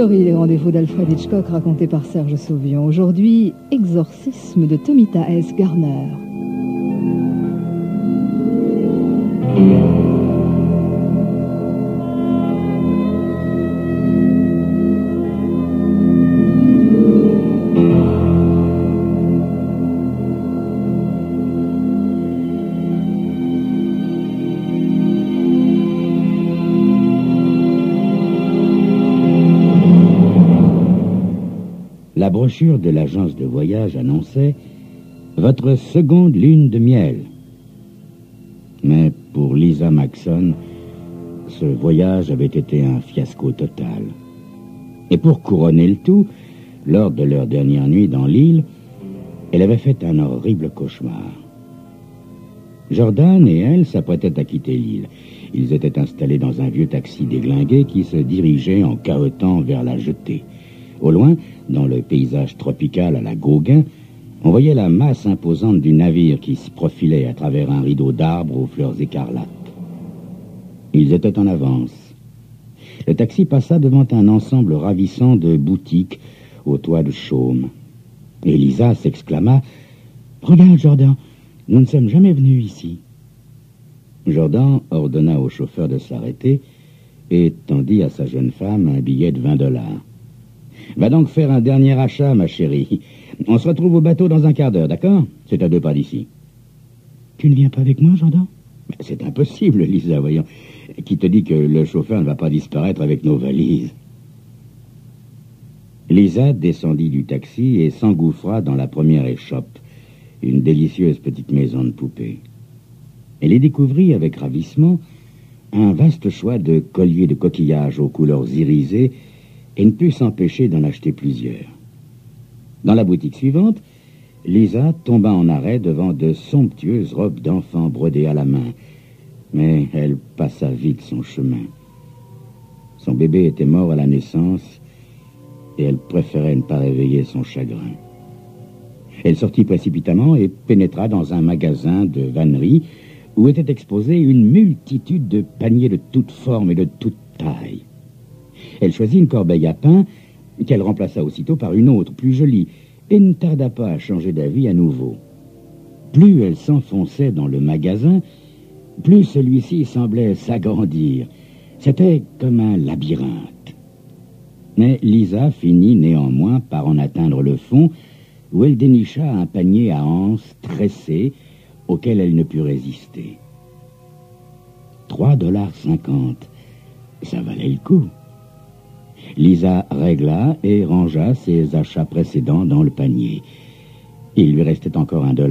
Story, les rendez-vous d'Alfred Hitchcock racontés par Serge Sauvion. Aujourd'hui, Exorcisme de Tomita S. Garner. La brochure de l'agence de voyage annonçait « Votre seconde lune de miel ». Mais pour Lisa Maxon, ce voyage avait été un fiasco total. Et pour couronner le tout, lors de leur dernière nuit dans l'île, elle avait fait un horrible cauchemar. Jordan et elle s'apprêtaient à quitter l'île. Ils étaient installés dans un vieux taxi déglingué qui se dirigeait en cahotant vers la jetée. Au loin, dans le paysage tropical à la Gauguin, on voyait la masse imposante du navire qui se profilait à travers un rideau d'arbres aux fleurs écarlates. Ils étaient en avance. Le taxi passa devant un ensemble ravissant de boutiques au toit de chaume. Et Lisa s'exclama « Regarde, Jordan, nous ne sommes jamais venus ici. » Jordan ordonna au chauffeur de s'arrêter et tendit à sa jeune femme un billet de $20. « Va donc faire un dernier achat, ma chérie. On se retrouve au bateau dans un quart d'heure, d'accord? C'est à 2 pas d'ici. »« Tu ne viens pas avec moi, Jordan ?»« C'est impossible, Lisa, voyons. Qui te dit que le chauffeur ne va pas disparaître avec nos valises ?» Lisa descendit du taxi et s'engouffra dans la première échoppe, une délicieuse petite maison de poupée. Elle y découvrit avec ravissement un vaste choix de colliers de coquillages aux couleurs irisées et ne put s'empêcher d'en acheter plusieurs. Dans la boutique suivante, Lisa tomba en arrêt devant de somptueuses robes d'enfant brodées à la main, mais elle passa vite son chemin. Son bébé était mort à la naissance et elle préférait ne pas réveiller son chagrin. Elle sortit précipitamment et pénétra dans un magasin de vannerie où était exposée une multitude de paniers de toutes formes et de toutes tailles. Elle choisit une corbeille à pain qu'elle remplaça aussitôt par une autre, plus jolie, et ne tarda pas à changer d'avis à nouveau. Plus elle s'enfonçait dans le magasin, plus celui-ci semblait s'agrandir. C'était comme un labyrinthe. Mais Lisa finit néanmoins par en atteindre le fond, où elle dénicha un panier à anses tressées auquel elle ne put résister. $3,50. Ça valait le coup. Lisa régla et rangea ses achats précédents dans le panier. Il lui restait encore $1.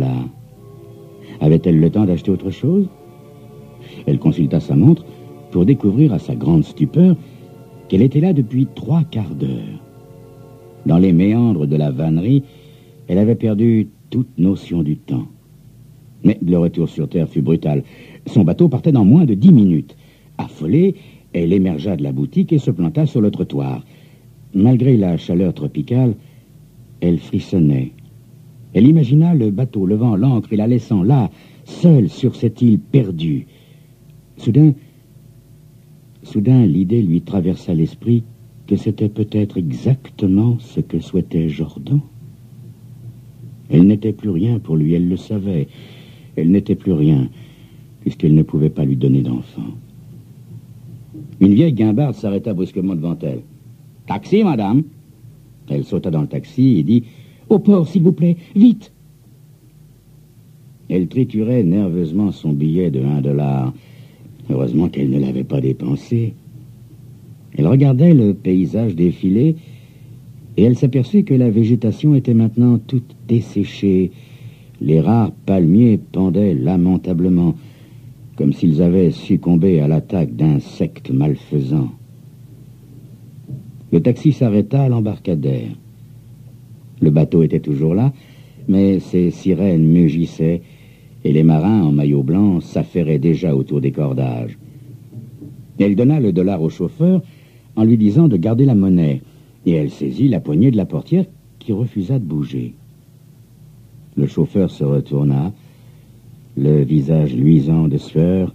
Avait-elle le temps d'acheter autre chose? Elle consulta sa montre pour découvrir à sa grande stupeur qu'elle était là depuis 3/4 d'heure. Dans les méandres de la vannerie, elle avait perdu toute notion du temps. Mais le retour sur terre fut brutal. Son bateau partait dans moins de 10 minutes. Affolée, elle émergea de la boutique et se planta sur le trottoir. Malgré la chaleur tropicale, elle frissonnait. Elle imagina le bateau levant l'ancre et la laissant là, seule sur cette île perdue. Soudain, l'idée lui traversa l'esprit que c'était peut-être exactement ce que souhaitait Jordan. Elle n'était plus rien pour lui, elle le savait. Elle n'était plus rien, puisqu'elle ne pouvait pas lui donner d'enfant. Une vieille guimbarde s'arrêta brusquement devant elle. « Taxi, madame !» Elle sauta dans le taxi et dit « Au port, s'il vous plaît, vite !» Elle triturait nerveusement son billet de $1. Heureusement qu'elle ne l'avait pas dépensé. Elle regardait le paysage défiler et elle s'aperçut que la végétation était maintenant toute desséchée. Les rares palmiers pendaient lamentablement, comme s'ils avaient succombé à l'attaque d'insectes malfaisants. Le taxi s'arrêta à l'embarcadère. Le bateau était toujours là, mais ses sirènes mugissaient et les marins en maillot blanc s'affairaient déjà autour des cordages. Elle donna le $1 au chauffeur en lui disant de garder la monnaie, et elle saisit la poignée de la portière qui refusa de bouger. Le chauffeur se retourna, le visage luisant de sueur,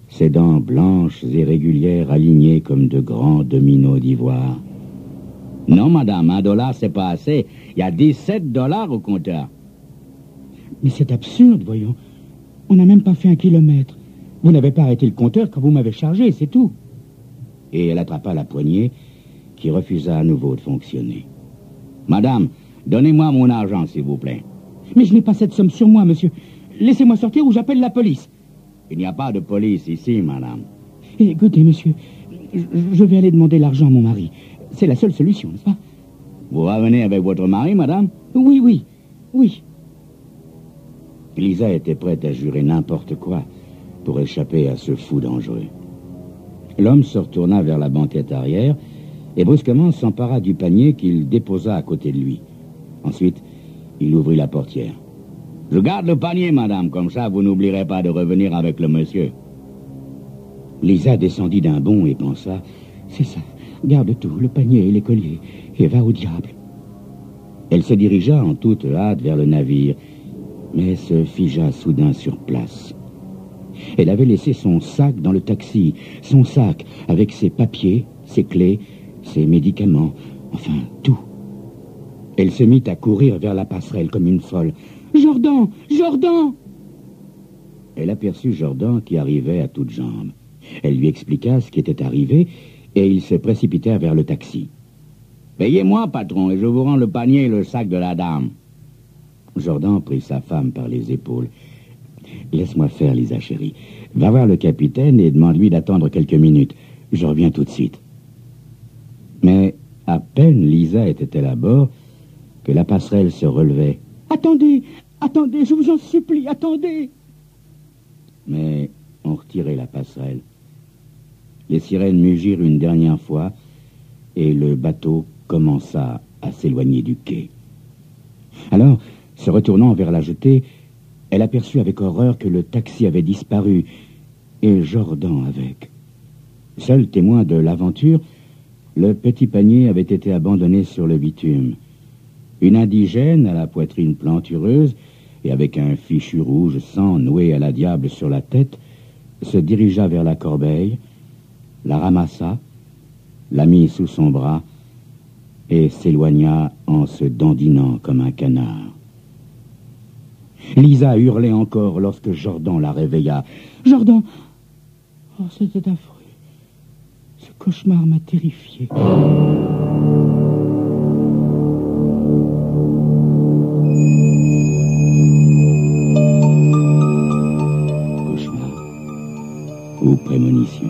ses dents blanches et régulières alignées comme de grands dominos d'ivoire. Non, madame, $1, c'est pas assez. Il y a $17 au compteur. Mais c'est absurde, voyons. On n'a même pas fait 1 kilomètre. Vous n'avez pas arrêté le compteur quand vous m'avez chargé, c'est tout. Et elle attrapa la poignée, qui refusa à nouveau de fonctionner. Madame, donnez-moi mon argent, s'il vous plaît. Mais je n'ai pas cette somme sur moi, monsieur. Laissez-moi sortir ou j'appelle la police. Il n'y a pas de police ici, madame. Écoutez, monsieur, je vais aller demander l'argent à mon mari. C'est la seule solution, n'est-ce pas? Vous revenez avec votre mari, madame? Oui. Lisa était prête à jurer n'importe quoi pour échapper à ce fou dangereux. L'homme se retourna vers la banquette arrière et brusquement s'empara du panier qu'il déposa à côté de lui. Ensuite, il ouvrit la portière. « Je garde le panier, madame, comme ça vous n'oublierez pas de revenir avec le monsieur. » Lisa descendit d'un bond et pensa « C'est ça, garde tout, le panier et les colliers, et va au diable. » Elle se dirigea en toute hâte vers le navire, mais se figea soudain sur place. Elle avait laissé son sac dans le taxi, son sac avec ses papiers, ses clés, ses médicaments, enfin tout. Elle se mit à courir vers la passerelle comme une folle. « Jordan! Jordan !» Elle aperçut Jordan qui arrivait à toutes jambes. Elle lui expliqua ce qui était arrivé et ils se précipitèrent vers le taxi. « Payez-moi, patron, et je vous rends le panier et le sac de la dame. » Jordan prit sa femme par les épaules. « Laisse-moi faire, Lisa, chérie. Va voir le capitaine et demande-lui d'attendre quelques minutes. Je reviens tout de suite. » Mais à peine Lisa était-elle à bord que la passerelle se relevait. « Attendez, je vous en supplie, attendez !» Mais on retirait la passerelle. Les sirènes mugirent une dernière fois et le bateau commença à s'éloigner du quai. Alors, se retournant vers la jetée, elle aperçut avec horreur que le taxi avait disparu, et Jordan avec. Seul témoin de l'aventure, le petit panier avait été abandonné sur le bitume. Une indigène à la poitrine plantureuse et avec un fichu rouge sang noué à la diable sur la tête, se dirigea vers la corbeille, la ramassa, la mit sous son bras et s'éloigna en se dandinant comme un canard. Lisa hurlait encore lorsque Jordan la réveilla. « Jordan !» Oh, c'était affreux. Ce cauchemar m'a terrifié. Cauchemar ou prémonition.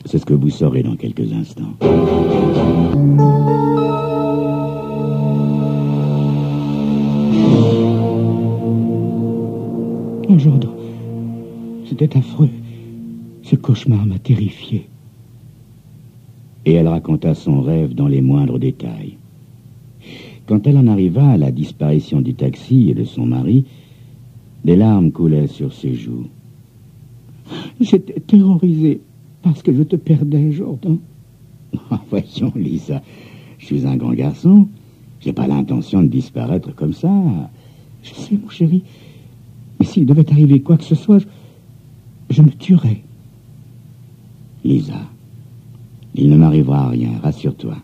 C'est ce que vous saurez dans quelques instants. Oh, Jordan, c'était affreux. Ce cauchemar m'a terrifié. Et elle raconta son rêve dans les moindres détails. Quand elle en arriva à la disparition du taxi et de son mari, des larmes coulaient sur ses joues. J'étais terrorisé parce que je te perdais, Jordan. Voyons, Lisa, je suis un grand garçon. J'ai pas l'intention de disparaître comme ça. Je sais, mon chéri. Mais s'il devait arriver quoi que ce soit, je me tuerais. Lisa, il ne m'arrivera rien, rassure-toi.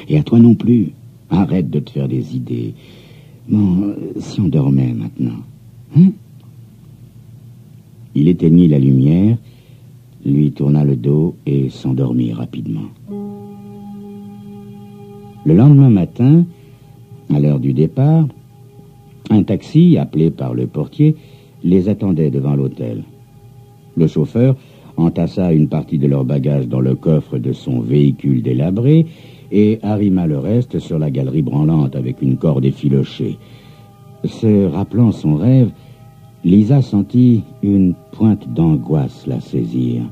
Et à toi non plus. Arrête de te faire des idées. Bon, si on dormait maintenant, hein? Il éteignit la lumière, lui tourna le dos et s'endormit rapidement. Le lendemain matin, à l'heure du départ, un taxi, appelé par le portier, les attendait devant l'hôtel. Le chauffeur entassa une partie de leur bagage dans le coffre de son véhicule délabré et arrima le reste sur la galerie branlante avec une corde effilochée. Se rappelant son rêve, Lisa sentit une pointe d'angoisse la saisir.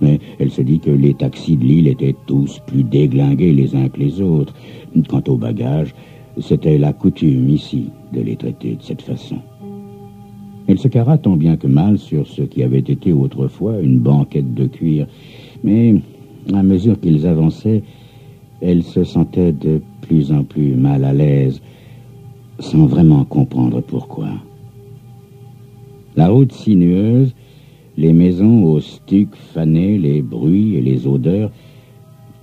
Mais elle se dit que les taxis de l'île étaient tous plus déglingués les uns que les autres. Quant aux bagages, c'était la coutume ici de les traiter de cette façon. Elle se carra tant bien que mal sur ce qui avait été autrefois une banquette de cuir. Mais à mesure qu'ils avançaient, elle se sentait de plus en plus mal à l'aise, sans vraiment comprendre pourquoi. La route sinueuse, les maisons au stuc fané, les bruits et les odeurs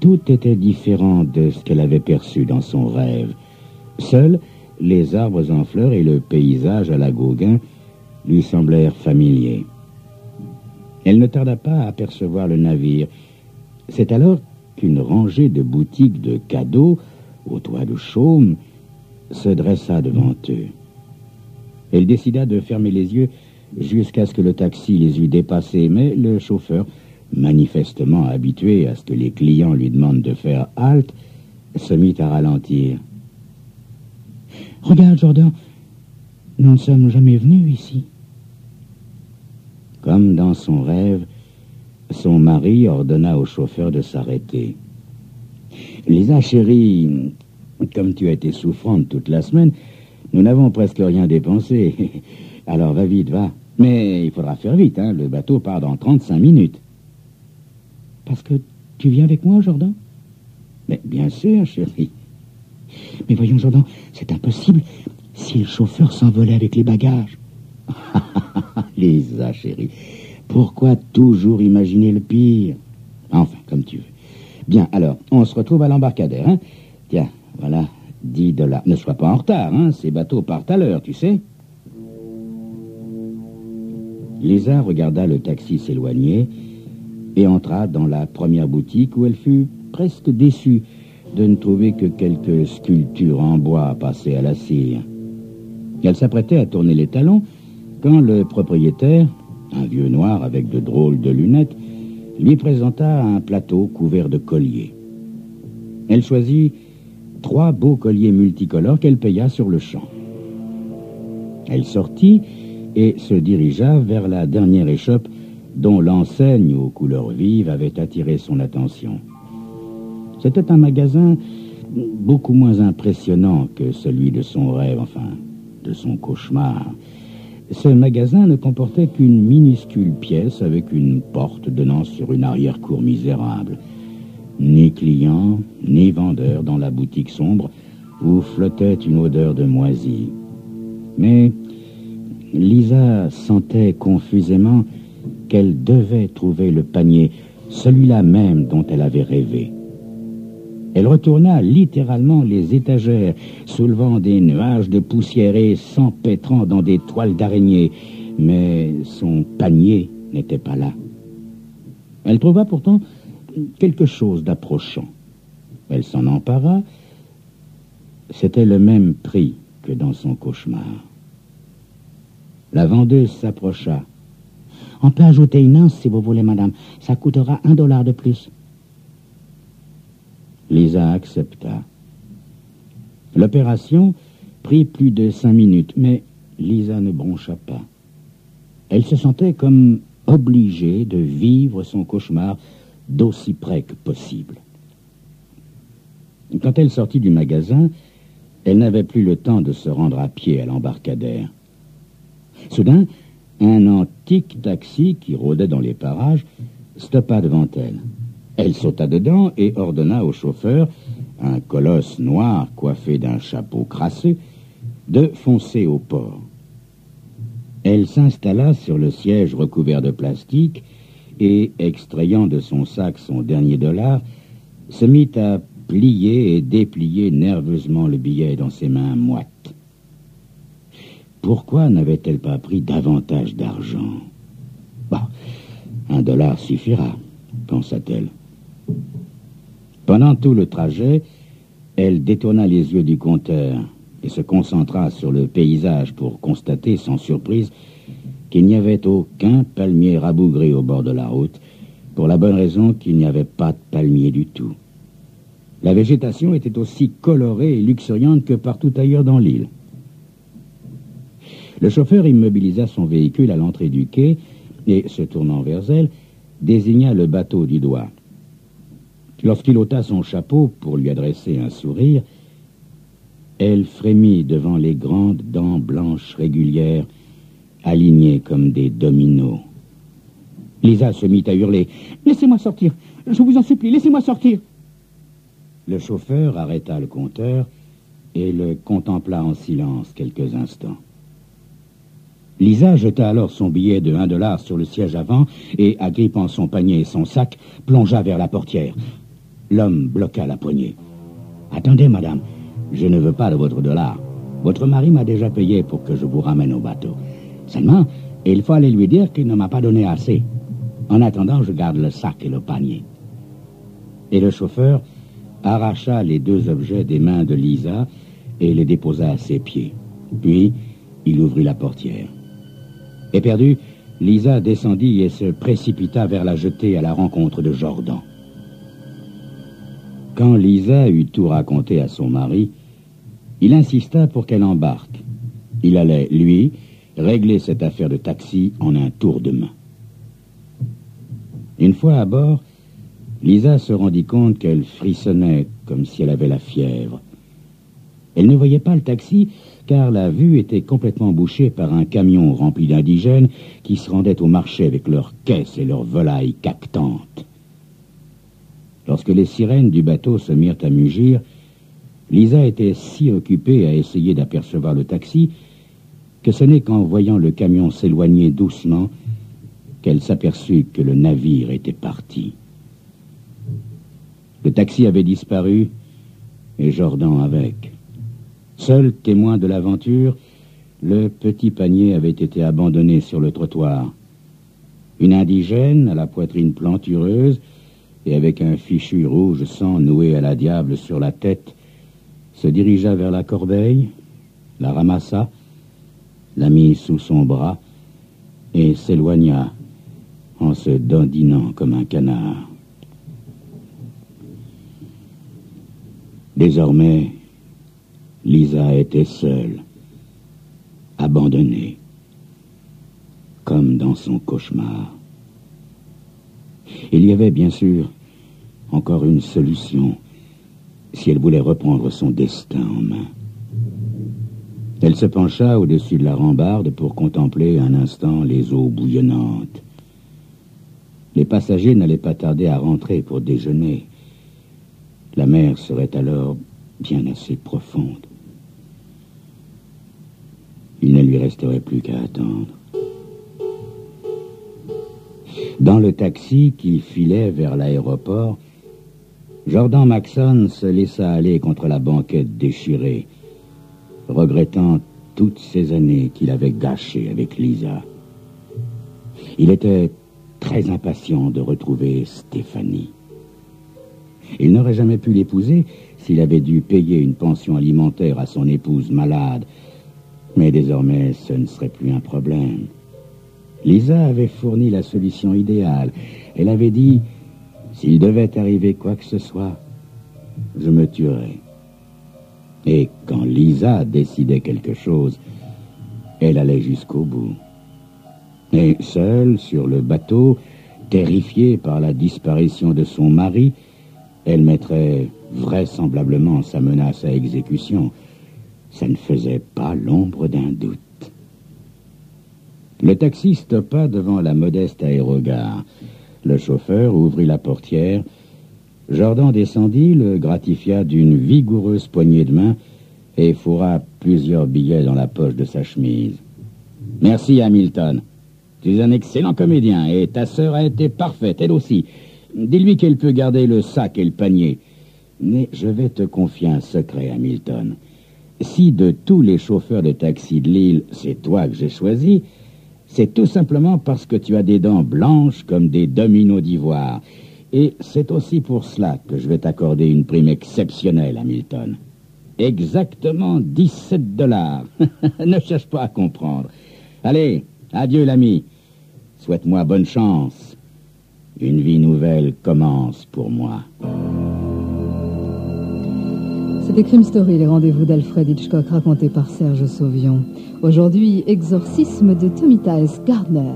Tout était différent de ce qu'elle avait perçu dans son rêve. Seuls les arbres en fleurs et le paysage à la Gauguin lui semblèrent familiers. Elle ne tarda pas à apercevoir le navire. C'est alors qu'une rangée de boutiques de cadeaux, au toit de chaume, se dressa devant eux. Elle décida de fermer les yeux jusqu'à ce que le taxi les eût dépassés, mais le chauffeur, manifestement habitué à ce que les clients lui demandent de faire halte, se mit à ralentir. « Regarde, Jordan, nous ne sommes jamais venus ici. » Comme dans son rêve, son mari ordonna au chauffeur de s'arrêter. « Lisa, chérie, comme tu as été souffrante toute la semaine, nous n'avons presque rien dépensé. Alors va vite, va. Mais il faudra faire vite, hein, le bateau part dans 35 minutes. » « Parce que tu viens avec moi, Jordan ?»« Mais bien sûr, chérie. » »« Mais voyons, Jordan, c'est impossible si le chauffeur s'envolait avec les bagages. » Lisa, chérie, pourquoi toujours imaginer le pire? Enfin, comme tu veux. Bien, alors, on se retrouve à l'embarcadère, hein? Tiens, voilà, $10. Ne sois pas en retard, hein? Ces bateaux partent à l'heure, tu sais. Lisa regarda le taxi s'éloigner et entra dans la première boutique où elle fut presque déçue de ne trouver que quelques sculptures en bois passées à la cire. Elle s'apprêtait à tourner les talons quand le propriétaire, un vieux noir avec de drôles de lunettes, lui présenta un plateau couvert de colliers. Elle choisit 3 beaux colliers multicolores qu'elle paya sur le champ. Elle sortit et se dirigea vers la dernière échoppe dont l'enseigne aux couleurs vives avait attiré son attention. C'était un magasin beaucoup moins impressionnant que celui de son rêve, enfin, de son cauchemar. Ce magasin ne comportait qu'une minuscule pièce avec une porte donnant sur une arrière-cour misérable. Ni client, ni vendeur dans la boutique sombre où flottait une odeur de moisi. Mais Lisa sentait confusément qu'elle devait trouver le panier, celui-là même dont elle avait rêvé. Elle retourna littéralement les étagères, soulevant des nuages de poussière et s'empêtrant dans des toiles d'araignée, mais son panier n'était pas là. Elle trouva pourtant quelque chose d'approchant. Elle s'en empara. C'était le même prix que dans son cauchemar. La vendeuse s'approcha. « On peut ajouter une once si vous voulez, madame. Ça coûtera $1 de plus. » Lisa accepta. L'opération prit plus de 5 minutes, mais Lisa ne broncha pas. Elle se sentait comme obligée de vivre son cauchemar d'aussi près que possible. Quand elle sortit du magasin, elle n'avait plus le temps de se rendre à pied à l'embarcadère. Soudain, un antique taxi qui rôdait dans les parages stoppa devant elle. Elle sauta dedans et ordonna au chauffeur, un colosse noir coiffé d'un chapeau crasseux, de foncer au port. Elle s'installa sur le siège recouvert de plastique et, extrayant de son sac son dernier $, se mit à plier et déplier nerveusement le billet dans ses mains moites. Pourquoi n'avait-elle pas pris davantage d'argent? Bah, $1 suffira, pensa-t-elle. Pendant tout le trajet, elle détourna les yeux du compteur et se concentra sur le paysage pour constater sans surprise qu'il n'y avait aucun palmier rabougré au bord de la route, pour la bonne raison qu'il n'y avait pas de palmier du tout. La végétation était aussi colorée et luxuriante que partout ailleurs dans l'île. Le chauffeur immobilisa son véhicule à l'entrée du quai et, se tournant vers elle, désigna le bateau du doigt. Lorsqu'il ôta son chapeau pour lui adresser un sourire, elle frémit devant les grandes dents blanches régulières, alignées comme des dominos. Lisa se mit à hurler. « Laissez-moi sortir! Je vous en supplie, laissez-moi sortir !» Le chauffeur arrêta le compteur et le contempla en silence quelques instants. Lisa jeta alors son billet de $1 sur le siège avant et, agrippant son panier et son sac, plongea vers la portière. L'homme bloqua la poignée. « Attendez, madame, je ne veux pas de votre dollar. Votre mari m'a déjà payé pour que je vous ramène au bateau. Seulement, il faut aller lui dire qu'il ne m'a pas donné assez. En attendant, je garde le sac et le panier. » Et le chauffeur arracha les 2 objets des mains de Lisa et les déposa à ses pieds. Puis, il ouvrit la portière. Éperdue, Lisa descendit et se précipita vers la jetée à la rencontre de Jordan. Quand Lisa eut tout raconté à son mari, il insista pour qu'elle embarque. Il allait, lui, régler cette affaire de taxi en un tour de main. Une fois à bord, Lisa se rendit compte qu'elle frissonnait comme si elle avait la fièvre. Elle ne voyait pas le taxi car la vue était complètement bouchée par un camion rempli d'indigènes qui se rendaient au marché avec leurs caisses et leurs volailles caquetantes. Lorsque les sirènes du bateau se mirent à mugir, Lisa était si occupée à essayer d'apercevoir le taxi que ce n'est qu'en voyant le camion s'éloigner doucement qu'elle s'aperçut que le navire était parti. Le taxi avait disparu et Jordan avec. Seul témoin de l'aventure, le petit panier avait été abandonné sur le trottoir. Une indigène à la poitrine plantureuse et avec un fichu rouge sang noué à la diable sur la tête se dirigea vers la corbeille, la ramassa, la mit sous son bras et s'éloigna en se dandinant comme un canard. Désormais, Lisa était seule, abandonnée, comme dans son cauchemar. Il y avait bien sûr encore une solution si elle voulait reprendre son destin en main. Elle se pencha au-dessus de la rambarde pour contempler un instant les eaux bouillonnantes. Les passagers n'allaient pas tarder à rentrer pour déjeuner. La mer serait alors bien assez profonde. Il ne lui resterait plus qu'à attendre. Dans le taxi qui filait vers l'aéroport, Jordan Maxon se laissa aller contre la banquette déchirée, regrettant toutes ces années qu'il avait gâchées avec Lisa. Il était très impatient de retrouver Stéphanie. Il n'aurait jamais pu l'épouser s'il avait dû payer une pension alimentaire à son épouse malade, mais désormais ce ne serait plus un problème. Lisa avait fourni la solution idéale. Elle avait dit « S'il devait arriver quoi que ce soit, je me tuerais. » Et quand Lisa décidait quelque chose, elle allait jusqu'au bout. Et seule, sur le bateau, terrifiée par la disparition de son mari, elle mettrait vraisemblablement sa menace à exécution. Ça ne faisait pas l'ombre d'un doute. Le taxi stoppa devant la modeste aérogare. Le chauffeur ouvrit la portière. Jordan descendit, le gratifia d'une vigoureuse poignée de main et fourra plusieurs billets dans la poche de sa chemise. « Merci, Hamilton. Tu es un excellent comédien et ta sœur a été parfaite, elle aussi. Dis-lui qu'elle peut garder le sac et le panier. Mais je vais te confier un secret, Hamilton. Si de tous les chauffeurs de taxi de l'île, c'est toi que j'ai choisi, c'est tout simplement parce que tu as des dents blanches comme des dominos d'ivoire. Et c'est aussi pour cela que je vais t'accorder une prime exceptionnelle, Hamilton. Exactement $17. Ne cherche pas à comprendre. Allez, adieu l'ami. Souhaite-moi bonne chance. Une vie nouvelle commence pour moi. C'était Crime Story, les rendez-vous d'Alfred Hitchcock racontés par Serge Sauvion. Aujourd'hui, exorcisme de Tomita S. Gardner.